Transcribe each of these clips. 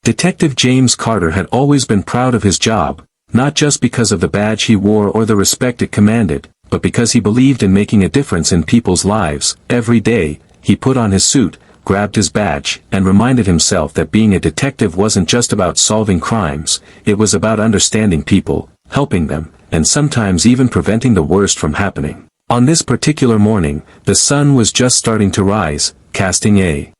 Detective James Carter had always been proud of his job, not just because of the badge he wore or the respect it commanded, but because he believed in making a difference in people's lives. Every day, he put on his suit, grabbed his badge, and reminded himself that being a detective wasn't just about solving crimes, it was about understanding people, helping them, and sometimes even preventing the worst from happening. On this particular morning, the sun was just starting to rise, casting a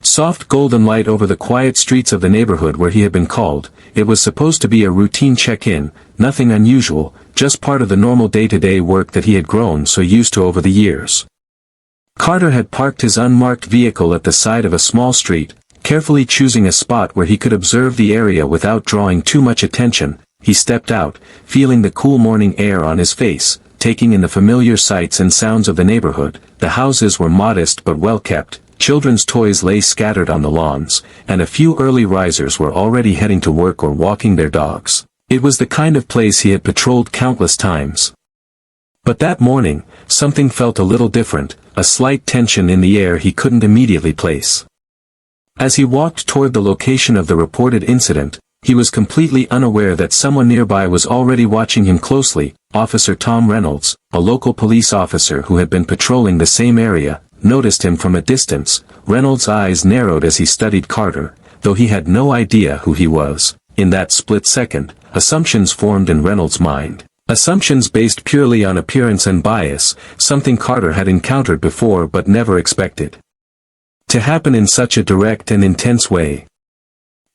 soft golden light over the quiet streets of the neighborhood where he had been called. It was supposed to be a routine check-in, nothing unusual, just part of the normal day-to-day work that he had grown so used to over the years. Carter had parked his unmarked vehicle at the side of a small street, carefully choosing a spot where he could observe the area without drawing too much attention. He stepped out, feeling the cool morning air on his face, taking in the familiar sights and sounds of the neighborhood. The houses were modest but well-kept, children's toys lay scattered on the lawns, and a few early risers were already heading to work or walking their dogs. It was the kind of place he had patrolled countless times. But that morning, something felt a little different, a slight tension in the air he couldn't immediately place. As he walked toward the location of the reported incident, he was completely unaware that someone nearby was already watching him closely. Officer Tom Reynolds, a local police officer who had been patrolling the same area, noticed him from a distance. Reynolds' eyes narrowed as he studied Carter, though he had no idea who he was. In that split second, assumptions formed in Reynolds' mind. Assumptions based purely on appearance and bias, something Carter had encountered before but never expected to happen in such a direct and intense way.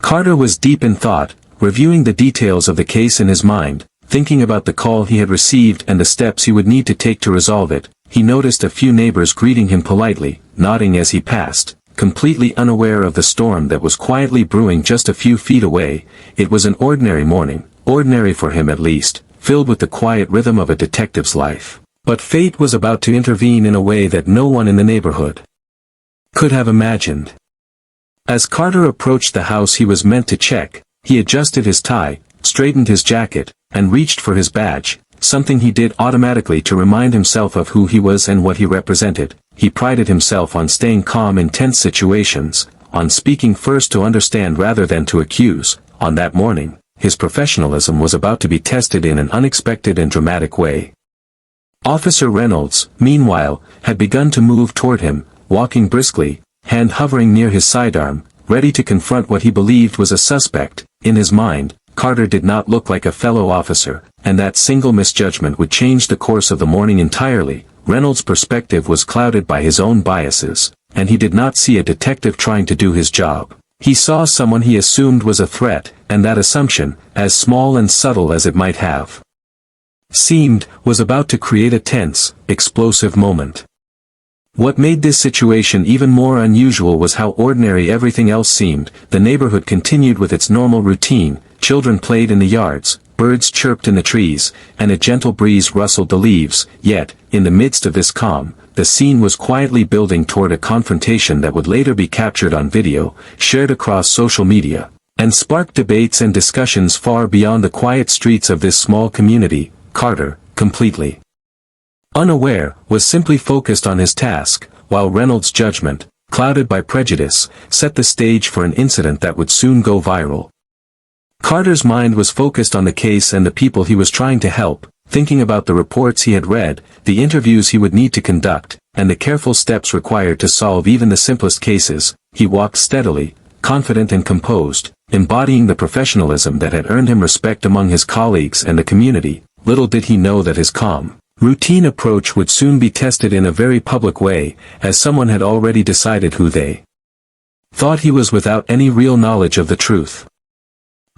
Carter was deep in thought, reviewing the details of the case in his mind, thinking about the call he had received and the steps he would need to take to resolve it. He noticed a few neighbors greeting him politely, nodding as he passed, completely unaware of the storm that was quietly brewing just a few feet away. It was an ordinary morning, ordinary for him at least, filled with the quiet rhythm of a detective's life. But fate was about to intervene in a way that no one in the neighborhood could have imagined. As Carter approached the house he was meant to check, he adjusted his tie, straightened his jacket, and reached for his badge, something he did automatically to remind himself of who he was and what he represented. He prided himself on staying calm in tense situations, on speaking first to understand rather than to accuse. On that morning, his professionalism was about to be tested in an unexpected and dramatic way. Officer Reynolds, meanwhile, had begun to move toward him, walking briskly, hand hovering near his sidearm, ready to confront what he believed was a suspect. In his mind, Carter did not look like a fellow officer, and that single misjudgment would change the course of the morning entirely. Reynolds' perspective was clouded by his own biases, and he did not see a detective trying to do his job. He saw someone he assumed was a threat, and that assumption, as small and subtle as it might have seemed, was about to create a tense, explosive moment. What made this situation even more unusual was how ordinary everything else seemed. The neighborhood continued with its normal routine, children played in the yards, birds chirped in the trees, and a gentle breeze rustled the leaves. Yet, in the midst of this calm, the scene was quietly building toward a confrontation that would later be captured on video, shared across social media, and spark debates and discussions far beyond the quiet streets of this small community. Carter, completely unaware, was simply focused on his task, while Reynolds' judgment, clouded by prejudice, set the stage for an incident that would soon go viral. Carter's mind was focused on the case and the people he was trying to help, thinking about the reports he had read, the interviews he would need to conduct, and the careful steps required to solve even the simplest cases. He walked steadily, confident and composed, embodying the professionalism that had earned him respect among his colleagues and the community. Little did he know that his calm, routine approach would soon be tested in a very public way, as someone had already decided who they thought he was without any real knowledge of the truth.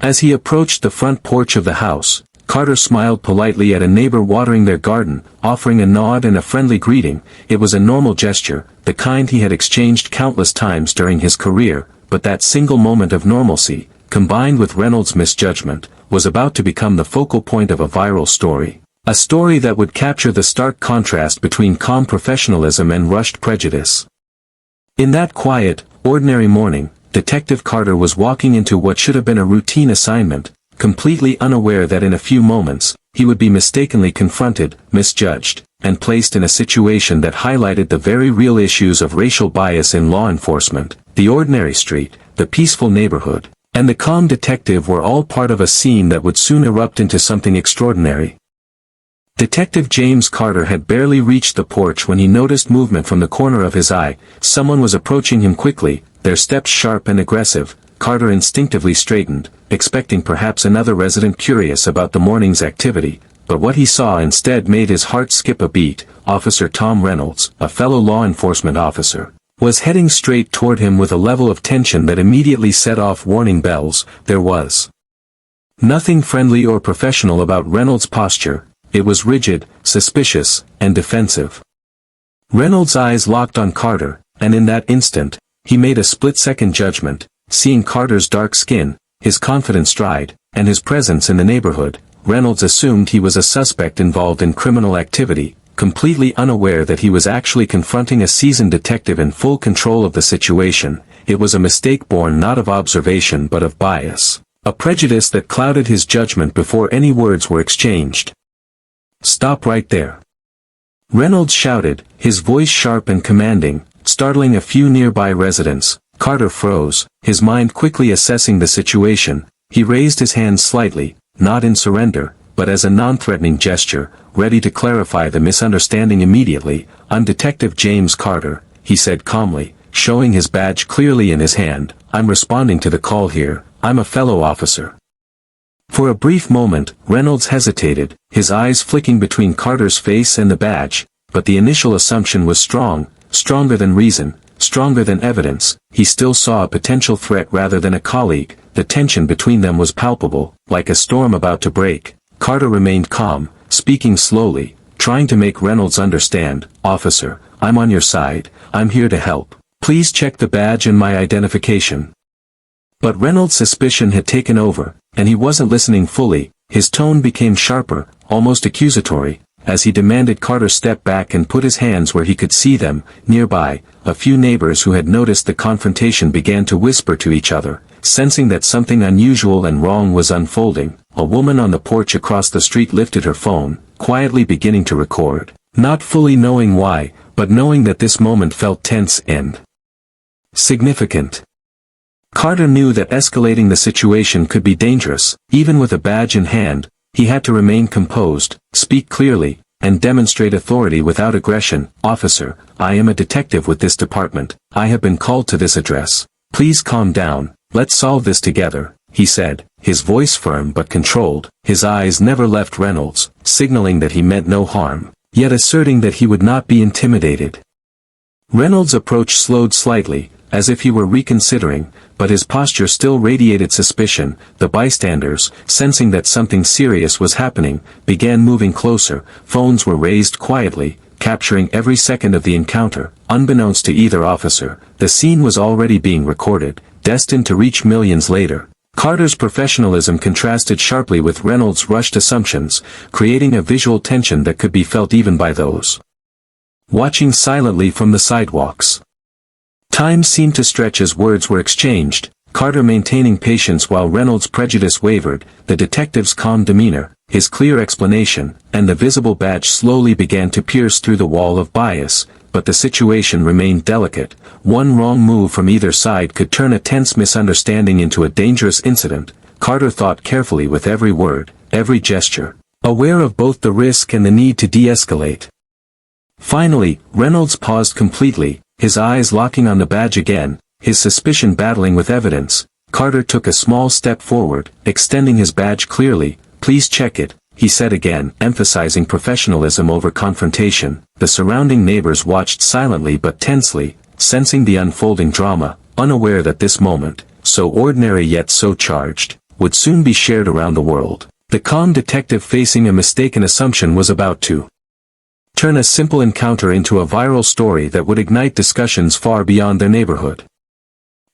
As he approached the front porch of the house, Carter smiled politely at a neighbor watering their garden, offering a nod and a friendly greeting. It was a normal gesture, the kind he had exchanged countless times during his career, but that single moment of normalcy, combined with Reynolds' misjudgment, was about to become the focal point of a viral story. A story that would capture the stark contrast between calm professionalism and rushed prejudice. In that quiet, ordinary morning, Detective Carter was walking into what should have been a routine assignment, completely unaware that in a few moments, he would be mistakenly confronted, misjudged, and placed in a situation that highlighted the very real issues of racial bias in law enforcement. The ordinary street, the peaceful neighborhood, and the calm detective were all part of a scene that would soon erupt into something extraordinary. Detective James Carter had barely reached the porch when he noticed movement from the corner of his eye. Someone was approaching him quickly, their steps sharp and aggressive. Carter instinctively straightened, expecting perhaps another resident curious about the morning's activity, but what he saw instead made his heart skip a beat. Officer Tom Reynolds, a fellow law enforcement officer, was heading straight toward him with a level of tension that immediately set off warning bells. There was nothing friendly or professional about Reynolds' posture. It was rigid, suspicious, and defensive. Reynolds' eyes locked on Carter, and in that instant, he made a split-second judgment. Seeing Carter's dark skin, his confident stride, and his presence in the neighborhood, Reynolds assumed he was a suspect involved in criminal activity, completely unaware that he was actually confronting a seasoned detective in full control of the situation. It was a mistake born not of observation but of bias, a prejudice that clouded his judgment before any words were exchanged. "Stop right there!" Reynolds shouted, his voice sharp and commanding, startling a few nearby residents. Carter froze, his mind quickly assessing the situation. He raised his hand slightly, not in surrender, but as a non-threatening gesture, ready to clarify the misunderstanding immediately. "I'm Detective James Carter," he said calmly, showing his badge clearly in his hand. "I'm responding to the call here. I'm a fellow officer." For a brief moment, Reynolds hesitated, his eyes flicking between Carter's face and the badge, but the initial assumption was strong, stronger than reason, stronger than evidence. He still saw a potential threat rather than a colleague. The tension between them was palpable, like a storm about to break. Carter remained calm, speaking slowly, trying to make Reynolds understand. "Officer, I'm on your side, I'm here to help. Please check the badge and my identification." But Reynolds' suspicion had taken over, and he wasn't listening fully. His tone became sharper, almost accusatory, as he demanded Carter step back and put his hands where he could see them. Nearby, a few neighbors who had noticed the confrontation began to whisper to each other, sensing that something unusual and wrong was unfolding. A woman on the porch across the street lifted her phone, quietly beginning to record, not fully knowing why, but knowing that this moment felt tense and significant. Carter knew that escalating the situation could be dangerous. Even with a badge in hand, he had to remain composed, speak clearly, and demonstrate authority without aggression. "Officer, I am a detective with this department. I have been called to this address. Please calm down, let's solve this together," he said, his voice firm but controlled. His eyes never left Reynolds, signaling that he meant no harm, yet asserting that he would not be intimidated. Reynolds' approach slowed slightly, as if he were reconsidering, but his posture still radiated suspicion. The bystanders, sensing that something serious was happening, began moving closer. Phones were raised quietly, capturing every second of the encounter. Unbeknownst to either officer, the scene was already being recorded, destined to reach millions later. Carter's professionalism contrasted sharply with Reynolds' rushed assumptions, creating a visual tension that could be felt even by those watching silently from the sidewalks. Time seemed to stretch as words were exchanged, Carter maintaining patience while Reynolds' prejudice wavered. The detective's calm demeanor, his clear explanation, and the visible badge slowly began to pierce through the wall of bias, but the situation remained delicate. One wrong move from either side could turn a tense misunderstanding into a dangerous incident. Carter thought carefully with every word, every gesture, aware of both the risk and the need to de-escalate. Finally, Reynolds paused completely, his eyes locking on the badge again, his suspicion battling with evidence. Carter took a small step forward, extending his badge clearly. "Please check it," he said again, emphasizing professionalism over confrontation. The surrounding neighbors watched silently but tensely, sensing the unfolding drama, unaware that this moment, so ordinary yet so charged, would soon be shared around the world. The calm detective, facing a mistaken assumption, was about to turn a simple encounter into a viral story that would ignite discussions far beyond their neighborhood.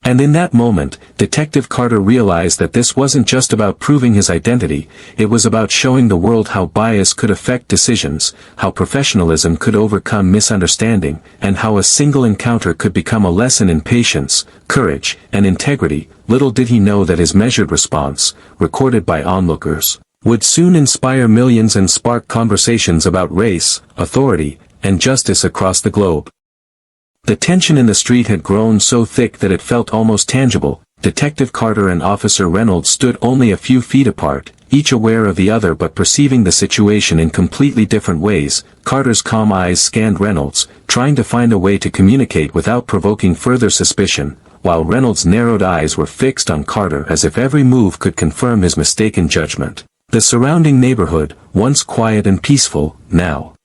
And in that moment, Detective Carter realized that this wasn't just about proving his identity, it was about showing the world how bias could affect decisions, how professionalism could overcome misunderstanding, and how a single encounter could become a lesson in patience, courage, and integrity. Little did he know that his measured response, recorded by onlookers, would soon inspire millions and spark conversations about race, authority, and justice across the globe. The tension in the street had grown so thick that it felt almost tangible. Detective Carter and Officer Reynolds stood only a few feet apart, each aware of the other but perceiving the situation in completely different ways. Carter's calm eyes scanned Reynolds, trying to find a way to communicate without provoking further suspicion, while Reynolds' narrowed eyes were fixed on Carter as if every move could confirm his mistaken judgment. The surrounding neighborhood, once quiet and peaceful, now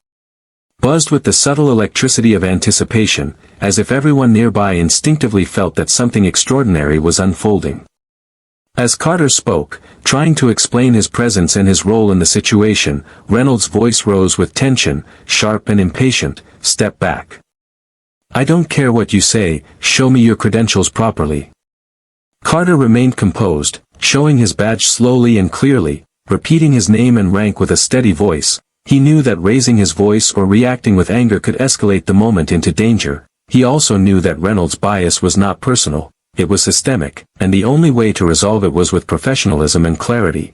buzzed with the subtle electricity of anticipation, as if everyone nearby instinctively felt that something extraordinary was unfolding. As Carter spoke, trying to explain his presence and his role in the situation, Reynolds' voice rose with tension, sharp and impatient. "Step back. I don't care what you say, show me your credentials properly." Carter remained composed, showing his badge slowly and clearly, repeating his name and rank with a steady voice. He knew that raising his voice or reacting with anger could escalate the moment into danger. He also knew that Reynolds' bias was not personal, it was systemic, and the only way to resolve it was with professionalism and clarity.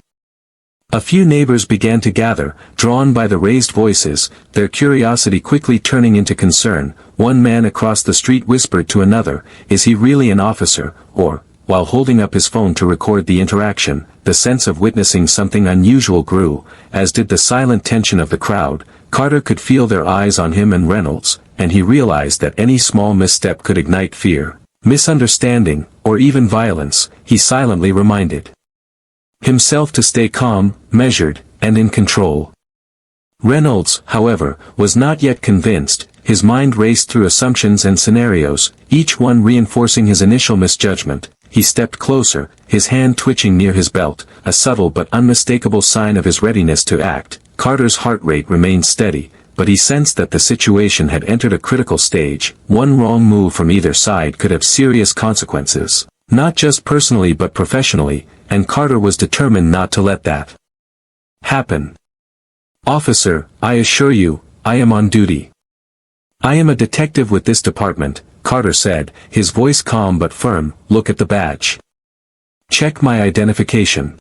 A few neighbors began to gather, drawn by the raised voices, their curiosity quickly turning into concern. One man across the street whispered to another, "Is he really an officer?" Or, while holding up his phone to record the interaction, the sense of witnessing something unusual grew, as did the silent tension of the crowd. Carter could feel their eyes on him and Reynolds, and he realized that any small misstep could ignite fear, misunderstanding, or even violence. He silently reminded himself to stay calm, measured, and in control. Reynolds, however, was not yet convinced. His mind raced through assumptions and scenarios, each one reinforcing his initial misjudgment. He stepped closer, his hand twitching near his belt, a subtle but unmistakable sign of his readiness to act. Carter's heart rate remained steady, but he sensed that the situation had entered a critical stage. One wrong move from either side could have serious consequences, not just personally but professionally, and Carter was determined not to let that happen. "Officer, I assure you, I am on duty. I am a detective with this department," Carter said, his voice calm but firm. "Look at the badge. Check my identification.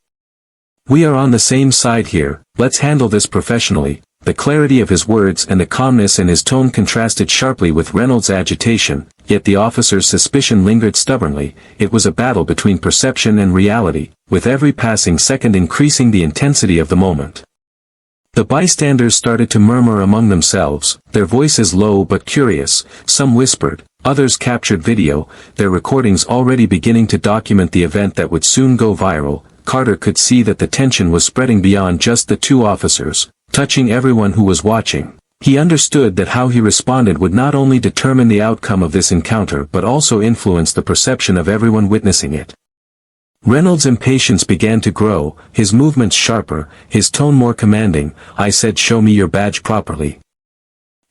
We are on the same side here, let's handle this professionally." The clarity of his words and the calmness in his tone contrasted sharply with Reynolds' agitation, yet the officer's suspicion lingered stubbornly. It was a battle between perception and reality, with every passing second increasing the intensity of the moment. The bystanders started to murmur among themselves, their voices low but curious. Some whispered, others captured video, their recordings already beginning to document the event that would soon go viral. Carter could see that the tension was spreading beyond just the two officers, touching everyone who was watching. He understood that how he responded would not only determine the outcome of this encounter but also influence the perception of everyone witnessing it. Reynolds' impatience began to grow, his movements sharper, his tone more commanding. "I said show me your badge properly.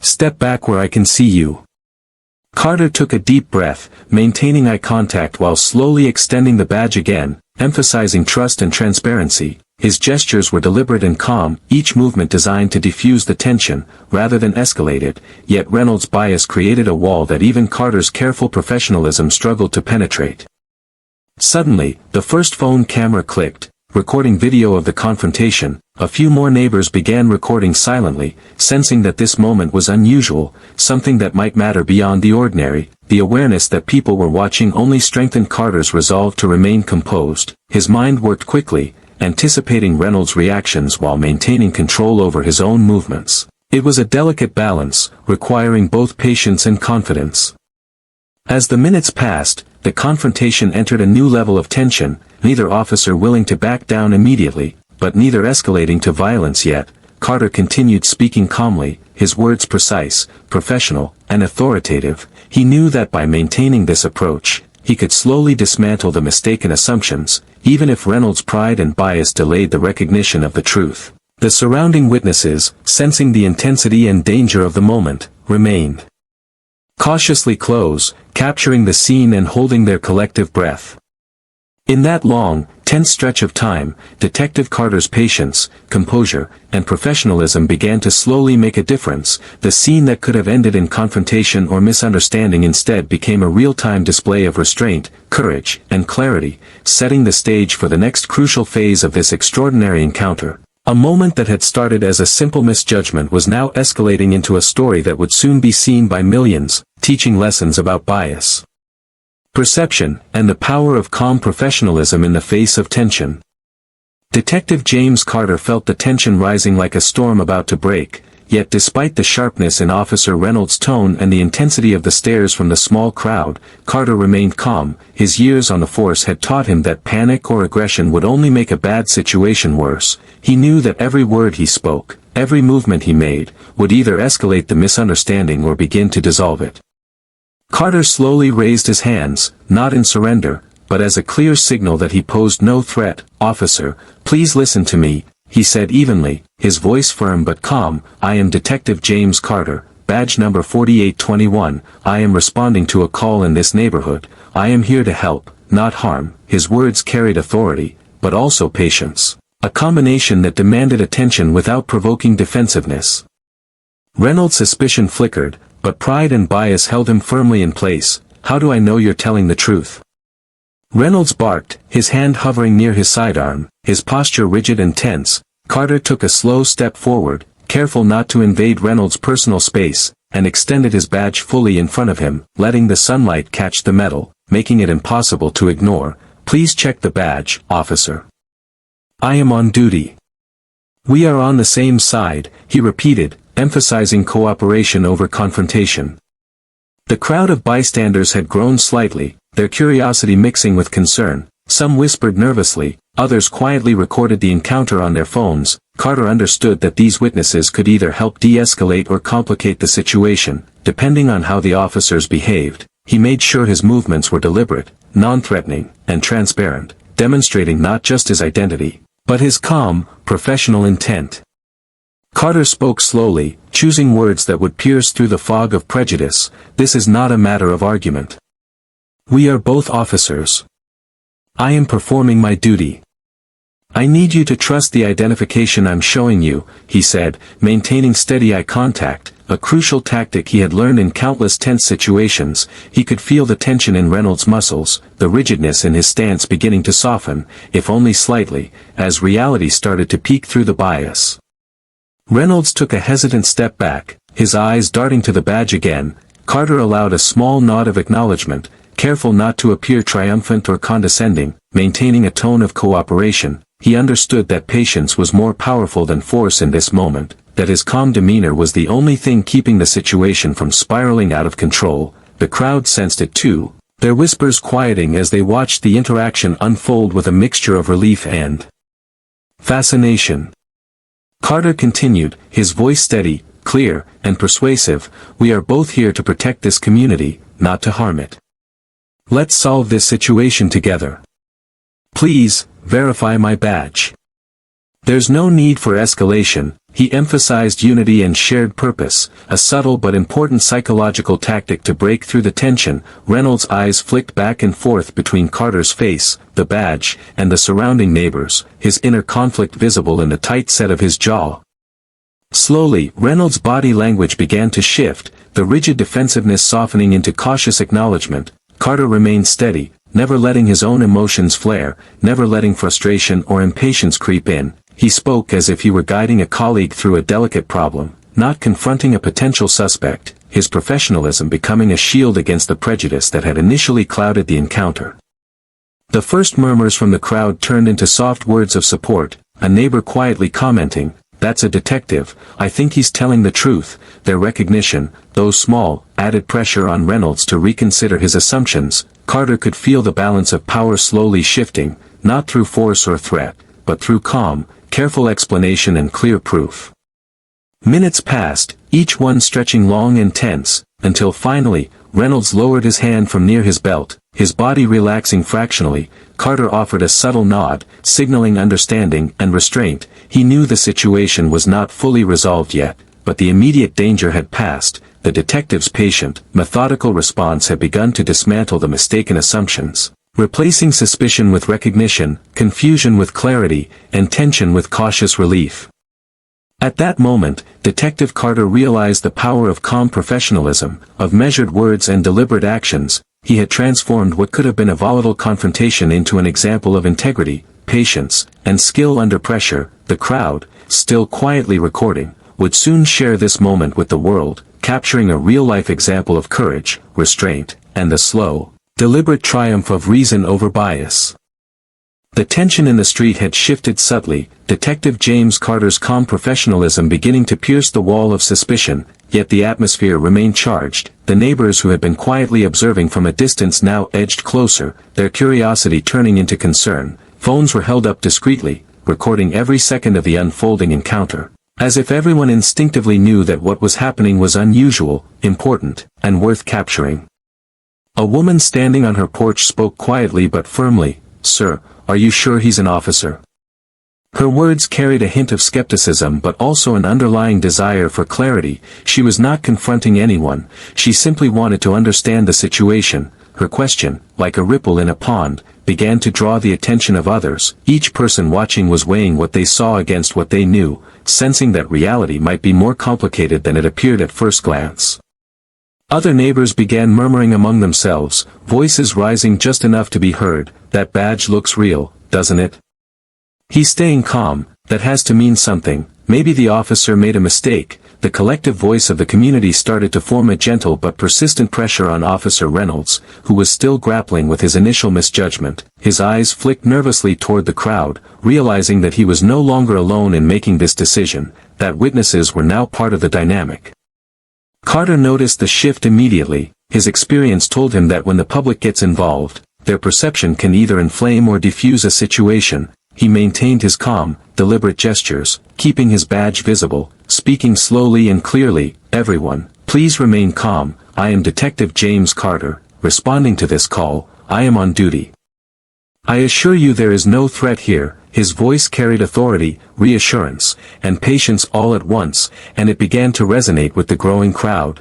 Step back where I can see you." Carter took a deep breath, maintaining eye contact while slowly extending the badge again, emphasizing trust and transparency. His gestures were deliberate and calm, each movement designed to diffuse the tension, rather than escalate it, yet Reynolds' bias created a wall that even Carter's careful professionalism struggled to penetrate. Suddenly, the first phone camera clicked, recording video of the confrontation. A few more neighbors began recording silently, sensing that this moment was unusual, something that might matter beyond the ordinary. The awareness that people were watching only strengthened Carter's resolve to remain composed. His mind worked quickly, anticipating Reynolds' reactions while maintaining control over his own movements. It was a delicate balance, requiring both patience and confidence. As the minutes passed, the confrontation entered a new level of tension, neither officer willing to back down immediately, but neither escalating to violence yet. Carter continued speaking calmly, his words precise, professional, and authoritative. He knew that by maintaining this approach, he could slowly dismantle the mistaken assumptions, even if Reynolds' pride and bias delayed the recognition of the truth. The surrounding witnesses, sensing the intensity and danger of the moment, remained cautiously close, capturing the scene and holding their collective breath. In that long, tense stretch of time, Detective Carter's patience, composure, and professionalism began to slowly make a difference. The scene that could have ended in confrontation or misunderstanding instead became a real-time display of restraint, courage, and clarity, setting the stage for the next crucial phase of this extraordinary encounter. A moment that had started as a simple misjudgment was now escalating into a story that would soon be seen by millions, teaching lessons about bias, Perception, and the power of calm professionalism in the face of tension. Detective James Carter felt the tension rising like a storm about to break, yet despite the sharpness in Officer Reynolds' tone and the intensity of the stares from the small crowd, Carter remained calm. His years on the force had taught him that panic or aggression would only make a bad situation worse. He knew that every word he spoke, every movement he made, would either escalate the misunderstanding or begin to dissolve it. Carter slowly raised his hands, not in surrender, but as a clear signal that he posed no threat. "Officer, please listen to me," he said evenly, his voice firm but calm. "I am Detective James Carter, badge number 4821, I am responding to a call in this neighborhood. I am here to help, not harm." His words carried authority, but also patience, a combination that demanded attention without provoking defensiveness. Reynolds' suspicion flickered, but pride and bias held him firmly in place. "How do I know you're telling the truth?" Reynolds barked, his hand hovering near his sidearm, his posture rigid and tense. Carter took a slow step forward, careful not to invade Reynolds' personal space, and extended his badge fully in front of him, letting the sunlight catch the metal, making it impossible to ignore. "Please check the badge, officer. I am on duty." "We are on the same side," he repeated, emphasizing cooperation over confrontation. The crowd of bystanders had grown slightly, their curiosity mixing with concern. Some whispered nervously, others quietly recorded the encounter on their phones. Carter understood that these witnesses could either help de-escalate or complicate the situation, depending on how the officers behaved. He made sure his movements were deliberate, non-threatening, and transparent, demonstrating not just his identity, but his calm, professional intent. Carter spoke slowly, choosing words that would pierce through the fog of prejudice. "This is not a matter of argument. We are both officers. I am performing my duty. I need you to trust the identification I'm showing you," he said, maintaining steady eye contact, a crucial tactic he had learned in countless tense situations. He could feel the tension in Reynolds' muscles, the rigidness in his stance beginning to soften, if only slightly, as reality started to peek through the bias. Reynolds took a hesitant step back, his eyes darting to the badge again. Carter allowed a small nod of acknowledgement, careful not to appear triumphant or condescending, maintaining a tone of cooperation. He understood that patience was more powerful than force in this moment, that his calm demeanor was the only thing keeping the situation from spiraling out of control. The crowd sensed it too, their whispers quieting as they watched the interaction unfold with a mixture of relief and fascination. Carter continued, his voice steady, clear, and persuasive. "We are both here to protect this community, not to harm it. Let's solve this situation together. Please, verify my badge." There's no need for escalation. He emphasized unity and shared purpose, a subtle but important psychological tactic to break through the tension. Reynolds' eyes flicked back and forth between Carter's face, the badge, and the surrounding neighbors, his inner conflict visible in the tight set of his jaw. Slowly, Reynolds' body language began to shift, the rigid defensiveness softening into cautious acknowledgement. Carter remained steady, never letting his own emotions flare, never letting frustration or impatience creep in. He spoke as if he were guiding a colleague through a delicate problem, not confronting a potential suspect, his professionalism becoming a shield against the prejudice that had initially clouded the encounter. The first murmurs from the crowd turned into soft words of support, a neighbor quietly commenting, "That's a detective, I think he's telling the truth." Their recognition, though small, added pressure on Reynolds to reconsider his assumptions. Carter could feel the balance of power slowly shifting, not through force or threat, but through calm, careful explanation and clear proof. Minutes passed, each one stretching long and tense, until finally, Reynolds lowered his hand from near his belt, his body relaxing fractionally. Carter offered a subtle nod, signaling understanding and restraint. He knew the situation was not fully resolved yet, but the immediate danger had passed. The detective's patient, methodical response had begun to dismantle the mistaken assumptions, replacing suspicion with recognition, confusion with clarity, and tension with cautious relief. At that moment, Detective Carter realized the power of calm professionalism, of measured words and deliberate actions. He had transformed what could have been a volatile confrontation into an example of integrity, patience, and skill under pressure. The crowd, still quietly recording, would soon share this moment with the world, capturing a real-life example of courage, restraint, and the slow, Deliberate triumph of reason over bias. The tension in the street had shifted subtly, Detective James Carter's calm professionalism beginning to pierce the wall of suspicion, yet the atmosphere remained charged. The neighbors who had been quietly observing from a distance now edged closer, their curiosity turning into concern. Phones were held up discreetly, recording every second of the unfolding encounter, as if everyone instinctively knew that what was happening was unusual, important, and worth capturing. A woman standing on her porch spoke quietly but firmly, "Sir, are you sure he's an officer?" Her words carried a hint of skepticism but also an underlying desire for clarity. She was not confronting anyone, she simply wanted to understand the situation. Her question, like a ripple in a pond, began to draw the attention of others. Each person watching was weighing what they saw against what they knew, sensing that reality might be more complicated than it appeared at first glance. Other neighbors began murmuring among themselves, voices rising just enough to be heard. "That badge looks real, doesn't it? He's staying calm, that has to mean something. Maybe the officer made a mistake." The collective voice of the community started to form a gentle but persistent pressure on Officer Reynolds, who was still grappling with his initial misjudgment. His eyes flicked nervously toward the crowd, realizing that he was no longer alone in making this decision, that witnesses were now part of the dynamic. Carter noticed the shift immediately. His experience told him that when the public gets involved, their perception can either inflame or diffuse a situation. He maintained his calm, deliberate gestures, keeping his badge visible, speaking slowly and clearly, "Everyone, please remain calm. I am Detective James Carter, responding to this call. I am on duty. I assure you there is no threat here." His voice carried authority, reassurance, and patience all at once, and it began to resonate with the growing crowd.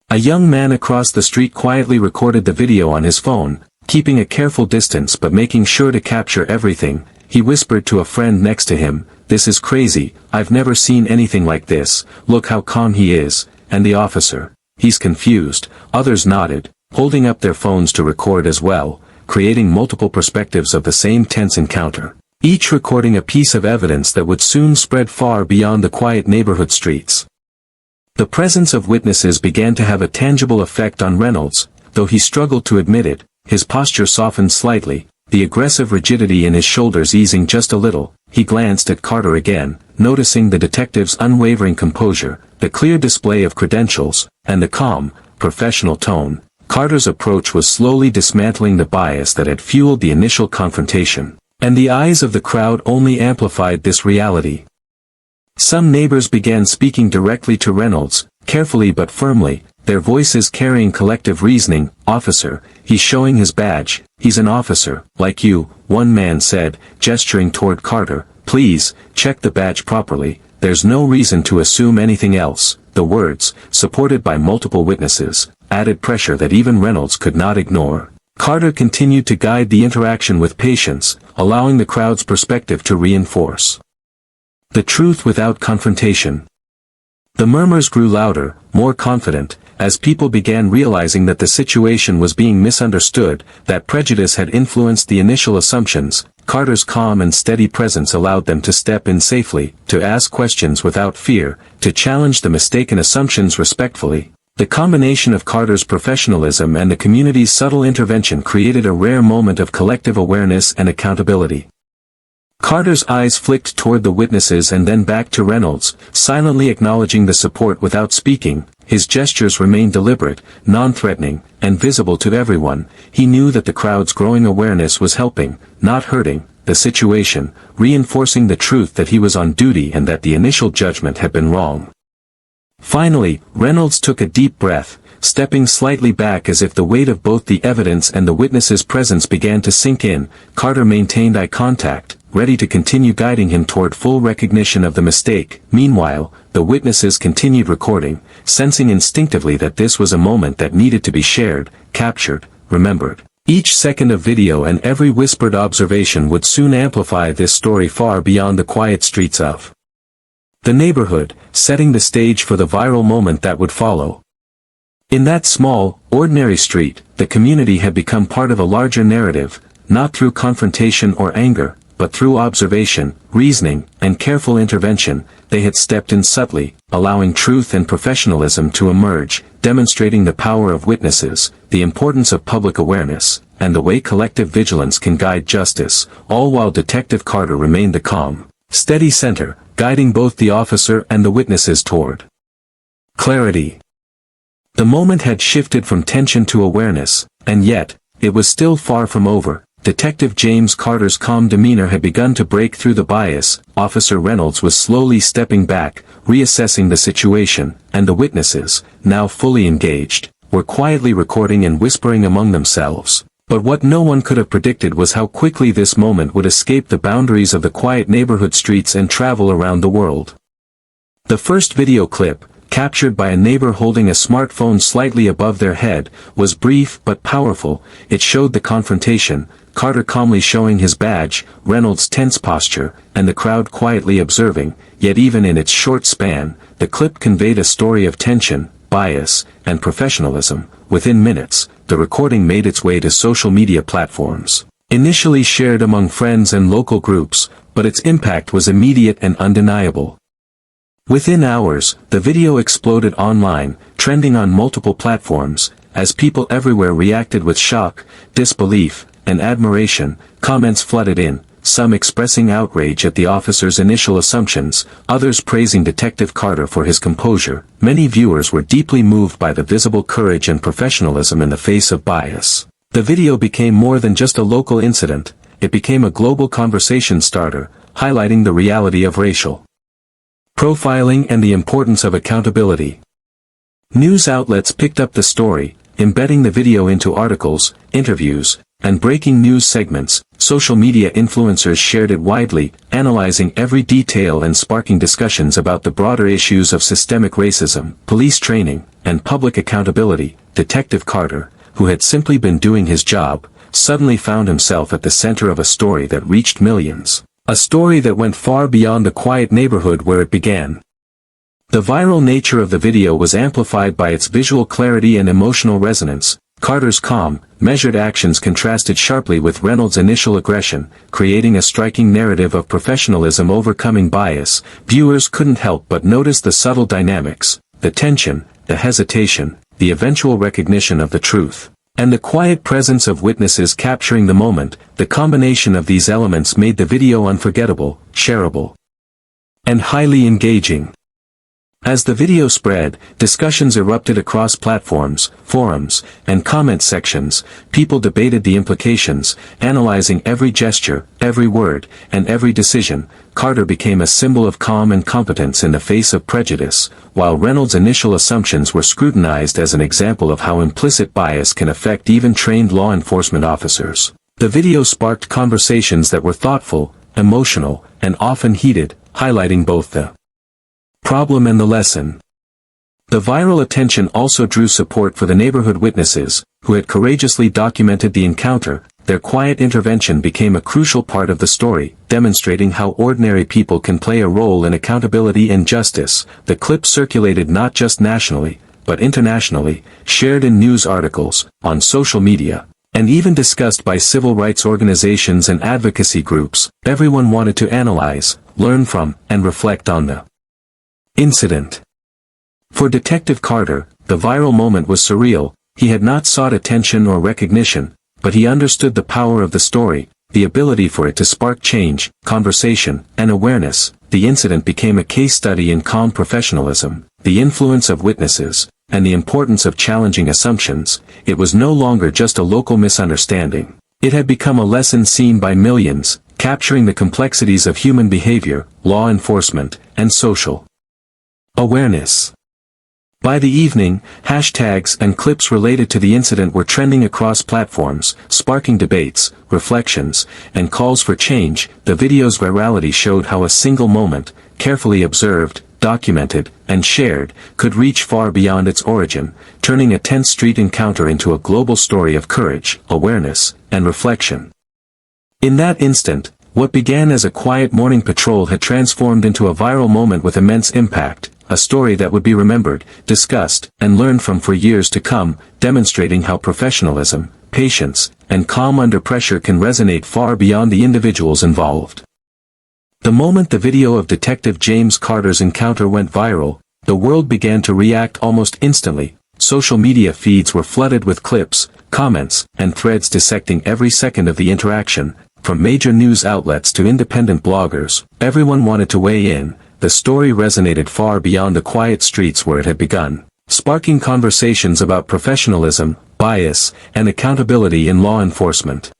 A young man across the street quietly recorded the video on his phone, keeping a careful distance but making sure to capture everything. He whispered to a friend next to him, "This is crazy, I've never seen anything like this, look how calm he is." And the officer, "He's confused." Others nodded, holding up their phones to record as well, creating multiple perspectives of the same tense encounter, each recording a piece of evidence that would soon spread far beyond the quiet neighborhood streets. The presence of witnesses began to have a tangible effect on Reynolds, though he struggled to admit it. His posture softened slightly, the aggressive rigidity in his shoulders easing just a little. He glanced at Carter again, noticing the detective's unwavering composure, the clear display of credentials, and the calm, professional tone. Carter's approach was slowly dismantling the bias that had fueled the initial confrontation, and the eyes of the crowd only amplified this reality. Some neighbors began speaking directly to Reynolds, carefully but firmly, their voices carrying collective reasoning. "Officer, he's showing his badge, he's an officer, like you," one man said, gesturing toward Carter. "Please, check the badge properly, there's no reason to assume anything else." The words, supported by multiple witnesses, added pressure that even Reynolds could not ignore. Carter continued to guide the interaction with patience, allowing the crowd's perspective to reinforce the truth without confrontation. The murmurs grew louder, more confident, as people began realizing that the situation was being misunderstood, that prejudice had influenced the initial assumptions. Carter's calm and steady presence allowed them to step in safely, to ask questions without fear, to challenge the mistaken assumptions respectfully. The combination of Carter's professionalism and the community's subtle intervention created a rare moment of collective awareness and accountability. Carter's eyes flicked toward the witnesses and then back to Reynolds, silently acknowledging the support without speaking. His gestures remained deliberate, non-threatening, and visible to everyone. He knew that the crowd's growing awareness was helping, not hurting, the situation, reinforcing the truth that he was on duty and that the initial judgment had been wrong. Finally, Reynolds took a deep breath, stepping slightly back as if the weight of both the evidence and the witness's presence began to sink in. Carter maintained eye contact, ready to continue guiding him toward full recognition of the mistake. Meanwhile, the witnesses continued recording, sensing instinctively that this was a moment that needed to be shared, captured, remembered. Each second of video and every whispered observation would soon amplify this story far beyond the quiet streets of the neighborhood, setting the stage for the viral moment that would follow. In that small, ordinary street, the community had become part of a larger narrative, not through confrontation or anger, but through observation, reasoning, and careful intervention, they had stepped in subtly, allowing truth and professionalism to emerge, demonstrating the power of witnesses, the importance of public awareness, and the way collective vigilance can guide justice, all while Detective Carter remained the calm, steady center, guiding both the officer and the witnesses toward clarity. The moment had shifted from tension to awareness, and yet, it was still far from over. Detective James Carter's calm demeanor had begun to break through the bias. Officer Reynolds was slowly stepping back, reassessing the situation, and the witnesses, now fully engaged, were quietly recording and whispering among themselves. But what no one could have predicted was how quickly this moment would escape the boundaries of the quiet neighborhood streets and travel around the world. The first video clip, captured by a neighbor holding a smartphone slightly above their head, was brief but powerful. It showed the confrontation, Carter calmly showing his badge, Reynolds' tense posture, and the crowd quietly observing, yet even in its short span, the clip conveyed a story of tension, bias, and professionalism. Within minutes, the recording made its way to social media platforms. Initially shared among friends and local groups, but its impact was immediate and undeniable. Within hours, the video exploded online, trending on multiple platforms, as people everywhere reacted with shock, disbelief, and admiration. Comments flooded in, some expressing outrage at the officer's initial assumptions, others praising Detective Carter for his composure. Many viewers were deeply moved by the visible courage and professionalism in the face of bias. The video became more than just a local incident, it became a global conversation starter, highlighting the reality of racial profiling and the importance of accountability. News outlets picked up the story, embedding the video into articles, interviews, and breaking news segments. Social media influencers shared it widely, analyzing every detail and sparking discussions about the broader issues of systemic racism, police training, and public accountability. Detective Carter, who had simply been doing his job, suddenly found himself at the center of a story that reached millions. A story that went far beyond the quiet neighborhood where it began. The viral nature of the video was amplified by its visual clarity and emotional resonance. Carter's calm, measured actions contrasted sharply with Reynolds' initial aggression, creating a striking narrative of professionalism overcoming bias. Viewers couldn't help but notice the subtle dynamics, the tension, the hesitation, the eventual recognition of the truth, and the quiet presence of witnesses capturing the moment. The combination of these elements made the video unforgettable, shareable, and highly engaging. As the video spread, discussions erupted across platforms, forums, and comment sections. People debated the implications, analyzing every gesture, every word, and every decision. Carter became a symbol of calm and competence in the face of prejudice, while Reynolds' initial assumptions were scrutinized as an example of how implicit bias can affect even trained law enforcement officers. The video sparked conversations that were thoughtful, emotional, and often heated, highlighting both the problem and the lesson. The viral attention also drew support for the neighborhood witnesses, who had courageously documented the encounter. Their quiet intervention became a crucial part of the story, demonstrating how ordinary people can play a role in accountability and justice. The clip circulated not just nationally, but internationally, shared in news articles, on social media, and even discussed by civil rights organizations and advocacy groups. Everyone wanted to analyze, learn from, and reflect on the incident. For Detective Carter, the viral moment was surreal. He had not sought attention or recognition, but he understood the power of the story, the ability for it to spark change, conversation, and awareness. The incident became a case study in calm professionalism, the influence of witnesses, and the importance of challenging assumptions. It was no longer just a local misunderstanding. It had become a lesson seen by millions, capturing the complexities of human behavior, law enforcement, and social awareness. By the evening, hashtags and clips related to the incident were trending across platforms, sparking debates, reflections, and calls for change. The video's virality showed how a single moment, carefully observed, documented, and shared, could reach far beyond its origin, turning a tense street encounter into a global story of courage, awareness, and reflection. In that instant, what began as a quiet morning patrol had transformed into a viral moment with immense impact, a story that would be remembered, discussed, and learned from for years to come, demonstrating how professionalism, patience, and calm under pressure can resonate far beyond the individuals involved. The moment the video of Detective James Carter's encounter went viral, the world began to react almost instantly. Social media feeds were flooded with clips, comments, and threads dissecting every second of the interaction. From major news outlets to independent bloggers, everyone wanted to weigh in. The story resonated far beyond the quiet streets where it had begun, sparking conversations about professionalism, bias, and accountability in law enforcement.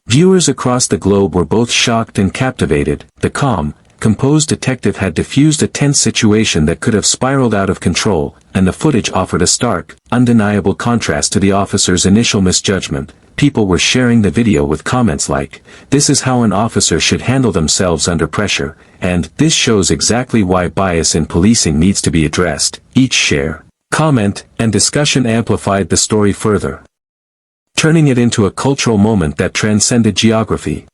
Viewers across the globe were both shocked and captivated. The calm, composed detective had diffused a tense situation that could have spiraled out of control, and the footage offered a stark, undeniable contrast to the officer's initial misjudgment. People were sharing the video with comments like, "This is how an officer should handle themselves under pressure," and "This shows exactly why bias in policing needs to be addressed." Each share, comment, and discussion amplified the story further, turning it into a cultural moment that transcended geography.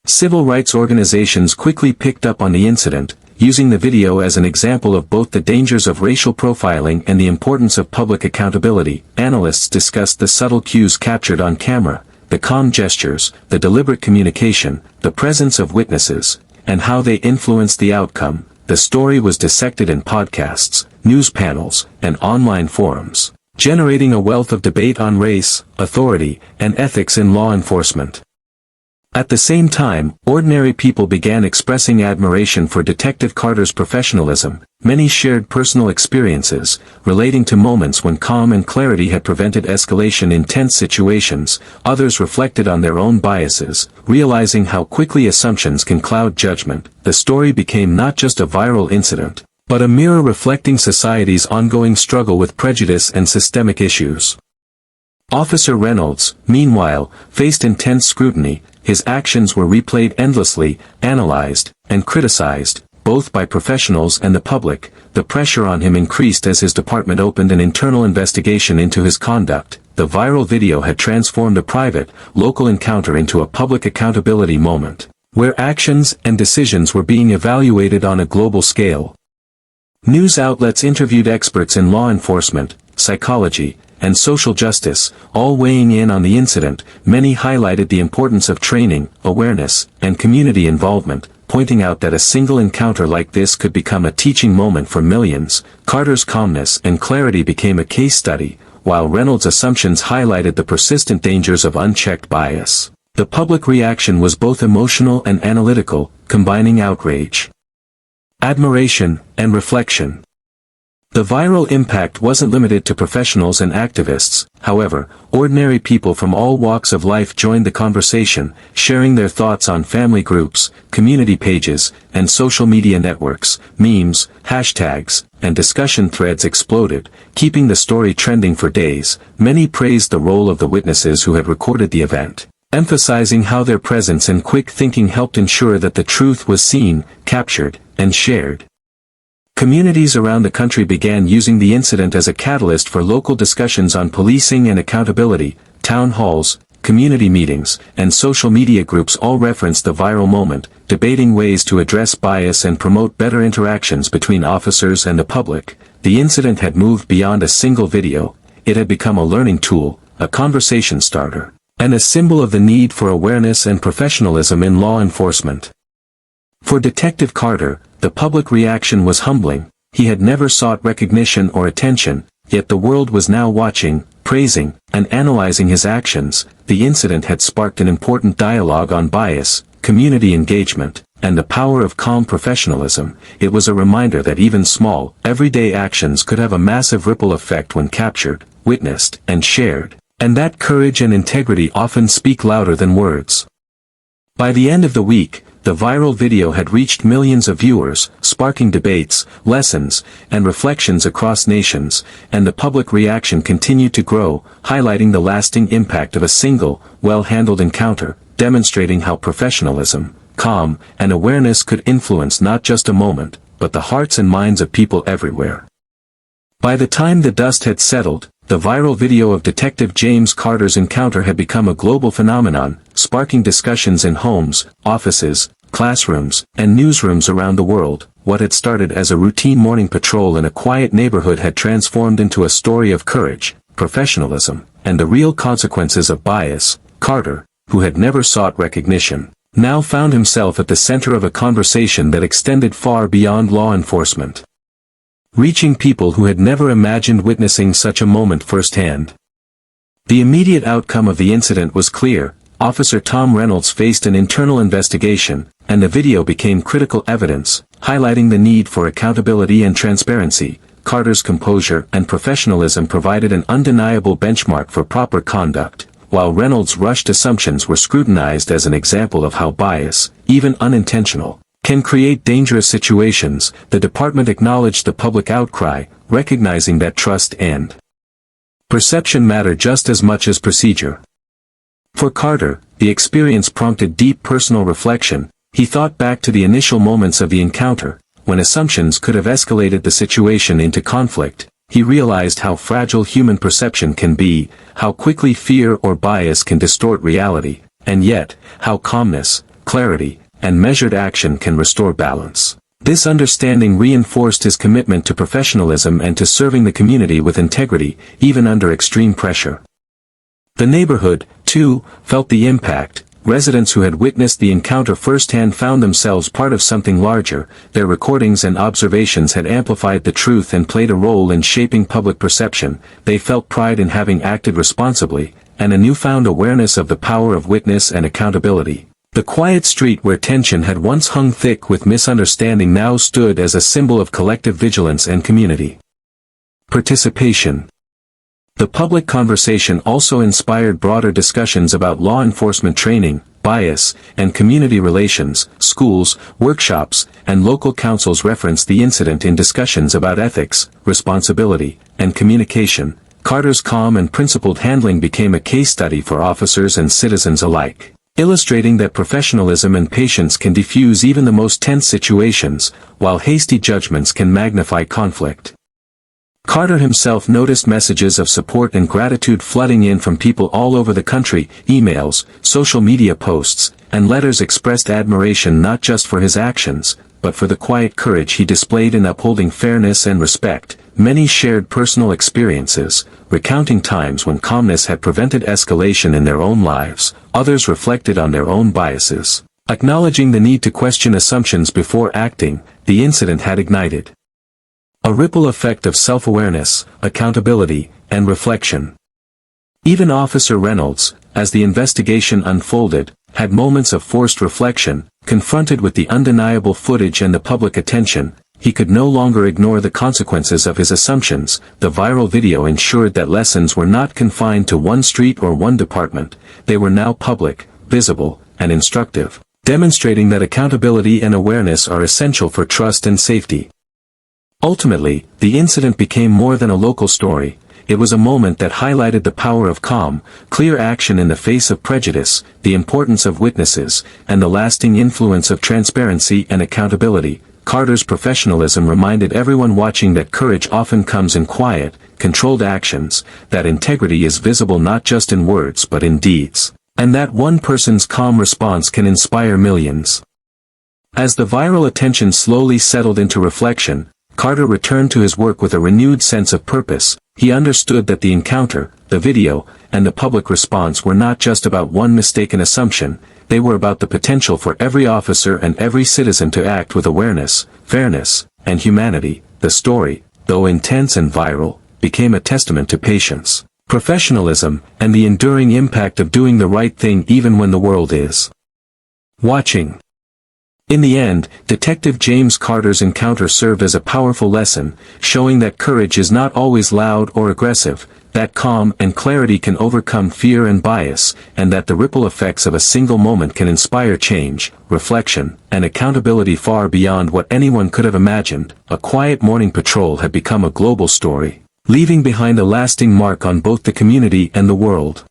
Civil rights organizations quickly picked up on the incident, using the video as an example of both the dangers of racial profiling and the importance of public accountability. Analysts discussed the subtle cues captured on camera, the calm gestures, the deliberate communication, the presence of witnesses, and how they influenced the outcome. The story was dissected in podcasts, news panels, and online forums, generating a wealth of debate on race, authority, and ethics in law enforcement. At the same time, ordinary people began expressing admiration for Detective Carter's professionalism. Many shared personal experiences, relating to moments when calm and clarity had prevented escalation in tense situations. Others reflected on their own biases, realizing how quickly assumptions can cloud judgment. The story became not just a viral incident, but a mirror reflecting society's ongoing struggle with prejudice and systemic issues. Officer Reynolds, meanwhile, faced intense scrutiny. His actions were replayed endlessly, analyzed, and criticized, both by professionals and the public. The pressure on him increased as his department opened an internal investigation into his conduct. The viral video had transformed a private, local encounter into a public accountability moment, where actions and decisions were being evaluated on a global scale. News outlets interviewed experts in law enforcement, psychology, and social justice, all weighing in on the incident. Many highlighted the importance of training, awareness, and community involvement, pointing out that a single encounter like this could become a teaching moment for millions. Carter's calmness and clarity became a case study, while Reynolds' assumptions highlighted the persistent dangers of unchecked bias. The public reaction was both emotional and analytical, combining outrage, admiration, and reflection. The viral impact wasn't limited to professionals and activists. However, ordinary people from all walks of life joined the conversation, sharing their thoughts on family groups, community pages, and social media networks. Memes, hashtags, and discussion threads exploded, keeping the story trending for days. Many praised the role of the witnesses who had recorded the event, emphasizing how their presence and quick thinking helped ensure that the truth was seen, captured, and shared. Communities around the country began using the incident as a catalyst for local discussions on policing and accountability. Town halls, community meetings, and social media groups all referenced the viral moment, debating ways to address bias and promote better interactions between officers and the public. The incident had moved beyond a single video. It had become a learning tool, a conversation starter, and a symbol of the need for awareness and professionalism in law enforcement. For Detective Carter, the public reaction was humbling. He had never sought recognition or attention, yet the world was now watching, praising, and analyzing his actions. The incident had sparked an important dialogue on bias, community engagement, and the power of calm professionalism. It was a reminder that even small, everyday actions could have a massive ripple effect when captured, witnessed, and shared, and that courage and integrity often speak louder than words. By the end of the week, the viral video had reached millions of viewers, sparking debates, lessons, and reflections across nations, and the public reaction continued to grow, highlighting the lasting impact of a single, well-handled encounter, demonstrating how professionalism, calm, and awareness could influence not just a moment, but the hearts and minds of people everywhere. By the time the dust had settled, the viral video of Detective James Carter's encounter had become a global phenomenon, sparking discussions in homes, offices, classrooms, and newsrooms around the world. What had started as a routine morning patrol in a quiet neighborhood had transformed into a story of courage, professionalism, and the real consequences of bias, Carter, who had never sought recognition, now found himself at the center of a conversation that extended far beyond law enforcement, reaching people who had never imagined witnessing such a moment firsthand. The immediate outcome of the incident was clear. Officer Tom Reynolds faced an internal investigation, and the video became critical evidence, highlighting the need for accountability and transparency. Carter's composure and professionalism provided an undeniable benchmark for proper conduct, while Reynolds' rushed assumptions were scrutinized as an example of how bias, even unintentional, can create dangerous situations. The department acknowledged the public outcry, recognizing that trust and perception matter just as much as procedure. For Carter, the experience prompted deep personal reflection. He thought back to the initial moments of the encounter, when assumptions could have escalated the situation into conflict. He realized how fragile human perception can be, how quickly fear or bias can distort reality, and yet, how calmness, clarity, and measured action can restore balance. This understanding reinforced his commitment to professionalism and to serving the community with integrity, even under extreme pressure. The neighborhood, too, felt the impact. Residents who had witnessed the encounter firsthand found themselves part of something larger. Their recordings and observations had amplified the truth and played a role in shaping public perception. They felt pride in having acted responsibly, and a newfound awareness of the power of witness and accountability. The quiet street where tension had once hung thick with misunderstanding now stood as a symbol of collective vigilance and community participation. The public conversation also inspired broader discussions about law enforcement training, bias, and community relations. Schools, workshops, and local councils referenced the incident in discussions about ethics, responsibility, and communication. Carter's calm and principled handling became a case study for officers and citizens alike, illustrating that professionalism and patience can diffuse even the most tense situations, while hasty judgments can magnify conflict. Carter himself noticed messages of support and gratitude flooding in from people all over the country. Emails, social media posts, and letters expressed admiration not just for his actions, but for the quiet courage he displayed in upholding fairness and respect. Many shared personal experiences, recounting times when calmness had prevented escalation in their own lives. Others reflected on their own biases, acknowledging the need to question assumptions before acting. The incident had ignited a ripple effect of self-awareness, accountability, and reflection. Even Officer Reynolds, as the investigation unfolded, had moments of forced reflection. Confronted with the undeniable footage and the public attention, he could no longer ignore the consequences of his assumptions. The viral video ensured that lessons were not confined to one street or one department. They were now public, visible, and instructive, demonstrating that accountability and awareness are essential for trust and safety. Ultimately, the incident became more than a local story. It was a moment that highlighted the power of calm, clear action in the face of prejudice, the importance of witnesses, and the lasting influence of transparency and accountability. Carter's professionalism reminded everyone watching that courage often comes in quiet, controlled actions, that integrity is visible not just in words but in deeds, and that one person's calm response can inspire millions. As the viral attention slowly settled into reflection, Carter returned to his work with a renewed sense of purpose. He understood that the encounter, the video, and the public response were not just about one mistaken assumption. They were about the potential for every officer and every citizen to act with awareness, fairness, and humanity. The story, though intense and viral, became a testament to patience, professionalism, and the enduring impact of doing the right thing even when the world is watching. In the end, Detective James Carter's encounter served as a powerful lesson, showing that courage is not always loud or aggressive, that calm and clarity can overcome fear and bias, and that the ripple effects of a single moment can inspire change, reflection, and accountability far beyond what anyone could have imagined. A quiet morning patrol had become a global story, leaving behind a lasting mark on both the community and the world.